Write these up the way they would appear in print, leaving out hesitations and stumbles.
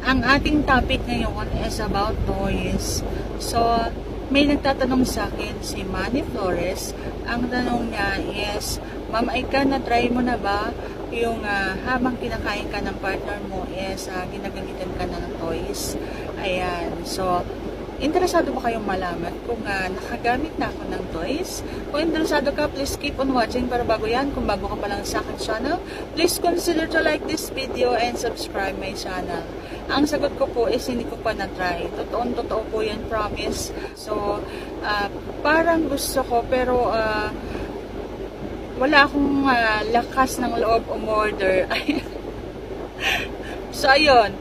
Ang ating topic ngayon is about toys. So, may nagtatanong sa akin si Manny Flores. Ang tanong niya is, Ma'am Aika, na-try mo na ba yung habang kinakain ka ng partner mo is ginagamitan ka na ng toys? Ayan. So, interesado ba kayong malaman kung nakagamit na ako ng toys? Kung interesado ka, please keep on watching. Pero bago yan, kung bago ka pa lang sa akin channel, please consider to like this video and subscribe my channel. Ang sagot ko po is hindi ko pa na-try. Totoo po yan, promise. So, parang gusto ko pero wala akong lakas ng loob umorder. So, ayun.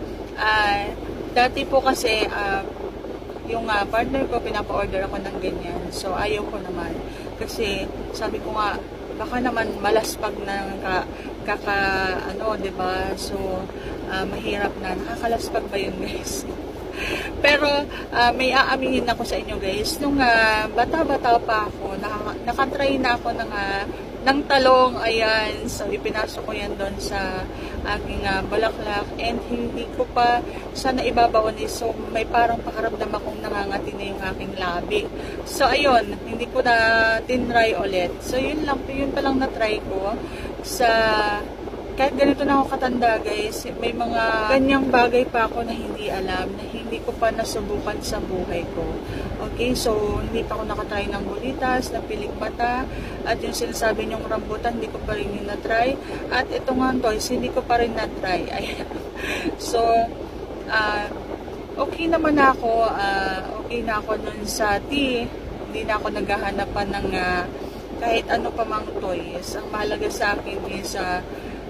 Dati po kasi yung partner ko, pinapa-order ako ng ganyan. So, ayaw ko naman. Kasi, sabi ko nga, baka naman malaspag na diba? So, mahirap na. Nakakalaspag ba yun, guys? Pero, may aaminin ako sa inyo, guys. Nung bata-bata pa ako, nakatry na ako ng talong, ayan. So, ipinasok ko yan doon sa aking balaklak and hindi ko pa siya naibabaon. So, may parang pakaramdam akong nangangati na yung aking labi. So, ayun, hindi ko na tinry ulit. So, yun pa lang na-try ko sa kahit ganito na ako katanda, guys, may mga ganyang bagay pa ako na hindi alam, na hindi ko pa nasubukan sa buhay ko. Okay, so hindi pa ako nakatry ng bulitas, ng pilik mata, at yung sinasabi niyong rambutan, hindi ko pa rin yung na-try. At ito nga toys, hindi ko pa rin na-try. So, okay naman ako, okay na ako nun sa tea, hindi na ako naghahanapan ng kahit ano pa mang toys. Ang mahalaga sa akin is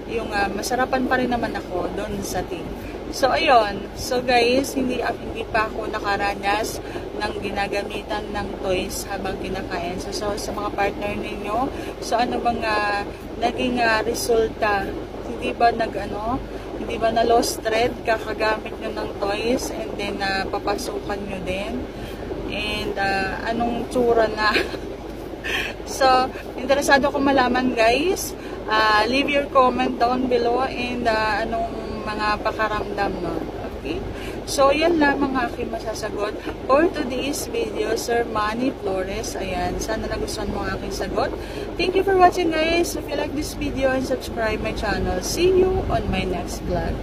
yung masarapan pa rin naman ako doon sa tea. So, ayun. So, guys, hindi pa ako nakaranas ng ginagamitan ng toys habang kinakain. So, sa mga partner ninyo, so, ano bang naging resulta? Hindi ba hindi ba na lost thread kakagamit nyo ng toys and then papasukan nyo din? And, anong tsura na? So, interesado ko malaman, guys. Leave your comment down below and anong mga pakaramdam nun. Okay? So, yan lang mga aking masasagot for today's video, Sir Manny Flores. Ayan, sana nagustuhan mo ang aking sagot. Thank you for watching, guys. If you like this video and subscribe my channel, see you on my next vlog.